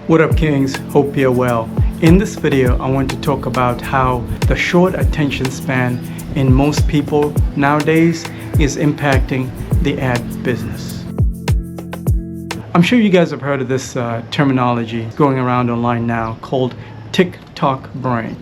What up, Kings? Hope you're well. In this video, I want to talk about how the short attention span in most people nowadays is impacting the ad business. I'm sure you guys have heard of this terminology going around online now called TikTok brain.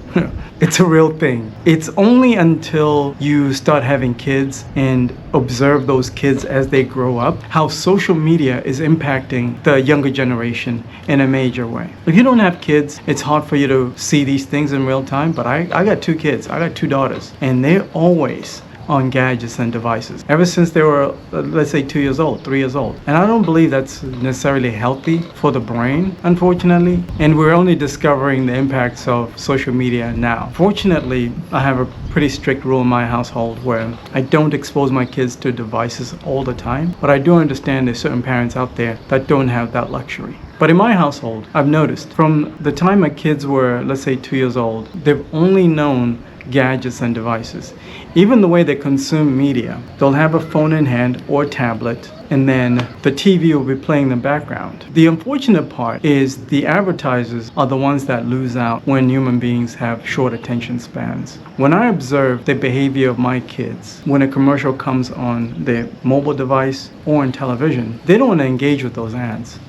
It's a real thing. It's only until you start having kids and observe those kids as they grow up, how social media is impacting the younger generation in a major way. If you don't have kids, it's hard for you to see these things in real time, but I got two kids, I got two daughters, and they're always on gadgets and devices ever since they were, let's say, 2 years old, 3 years old. And I don't believe that's necessarily healthy for the brain, unfortunately. And we're only discovering the impacts of social media now. Fortunately, I have a pretty strict rule in my household where I don't expose my kids to devices all the time. But I do understand there's certain parents out there that don't have that luxury. But in my household, I've noticed from the time my kids were, let's say, 2 years old, they've only known gadgets and devices. Even the way they consume media, they'll have a phone in hand or tablet, and then the TV will be playing in the background. The unfortunate part is the advertisers are the ones that lose out when human beings have short attention spans. When I observe the behavior of my kids, when a commercial comes on their mobile device or on television, they don't want to engage with those ads.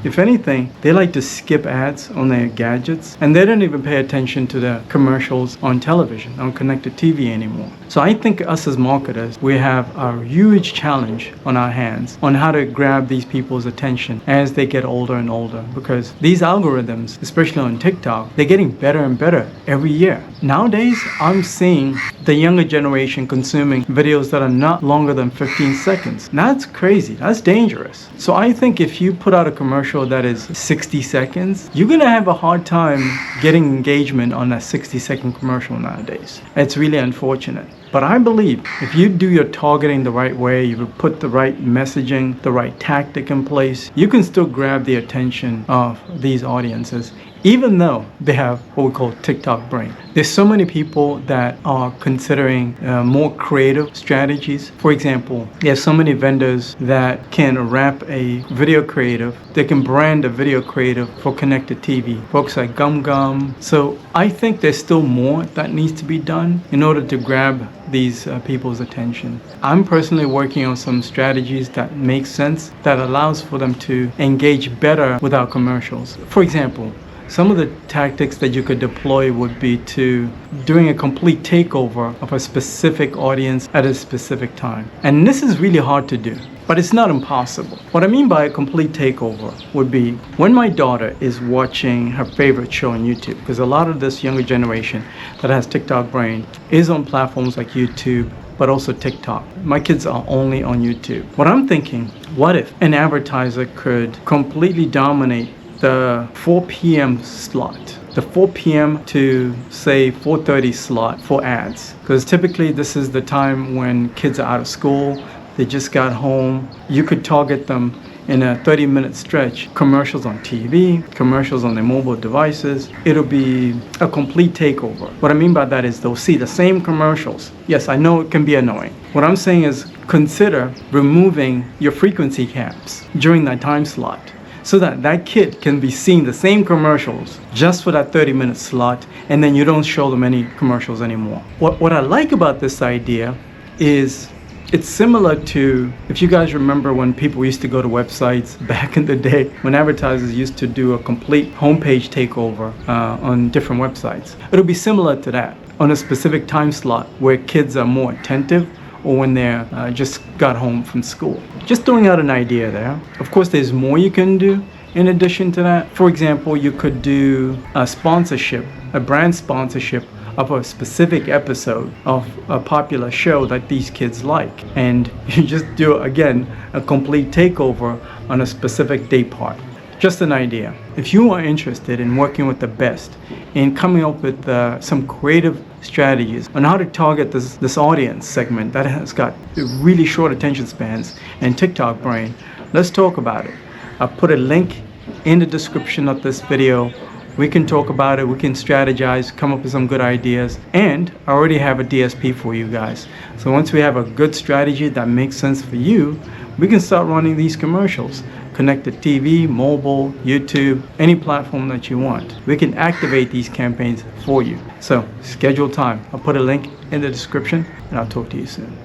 If anything, they like to skip ads on their gadgets, and they don't even pay attention to the commercials on television, on connected TV anymore. So I think us as marketers, we have a huge challenge on our hands on how to grab these people's attention as they get older and older, because these algorithms, especially on TikTok, they're getting better and better every year. Nowadays, I'm seeing the younger generation consuming videos that are not longer than 15 seconds. That's crazy. That's dangerous. So I think if you put out a commercial that is 60 seconds, you're gonna have a hard time getting engagement on that 60-second commercial nowadays. It's really unfortunate. But I believe if you do your targeting the right way, you put the right messaging, the right tactic in place, you can still grab the attention of these audiences, even though they have what we call TikTok brain. There's so many people that are considering more creative strategies. For example, there's so many vendors that can wrap a video creative, they can brand a video creative for connected TV, folks like Gum. So I think there's still more that needs to be done in order to grab these people's attention. I'm personally working on some strategies that make sense, that allows for them to engage better with our commercials. For example, some of the tactics that you could deploy would be to doing a complete takeover of a specific audience at a specific time. And this is really hard to do, but it's not impossible. What I mean by a complete takeover would be when my daughter is watching her favorite show on YouTube, because a lot of this younger generation that has TikTok brain is on platforms like YouTube, but also TikTok. My kids are only on YouTube. What I'm thinking, what if an advertiser could completely dominate the 4 p.m. slot, the 4 p.m. to say 4:30 slot for ads? Because typically this is the time when kids are out of school, they just got home. You could target them in a 30-minute stretch, commercials on TV, commercials on their mobile devices. It'll be a complete takeover. What I mean by that is they'll see the same commercials. Yes, I know it can be annoying. What I'm saying is consider removing your frequency caps during that time slot, so that that kid can be seeing the same commercials just for that 30-minute slot, and then you don't show them any commercials anymore. What I like about this idea is it's similar to, if you guys remember when people used to go to websites back in the day, when advertisers used to do a complete homepage takeover on different websites. It'll be similar to that on a specific time slot where kids are more attentive, or when they're just got home from school. Just throwing out an idea there. Of course, there's more you can do in addition to that. For example, you could do a sponsorship, a brand sponsorship of a specific episode of a popular show that these kids like. And you just do, again, a complete takeover on a specific day part. Just an idea. If you are interested in working with the best, in coming up with some creative strategies on how to target this audience segment that has got really short attention spans and TikTok brain, let's talk about it. I'll put a link in the description of this video. We can talk about it, we can strategize, come up with some good ideas, and I already have a DSP for you guys. So once we have a good strategy that makes sense for you, we can start running these commercials. connected TV, mobile, YouTube, any platform that you want. We can activate these campaigns for you. So schedule time. I'll put a link in the description and I'll talk to you soon.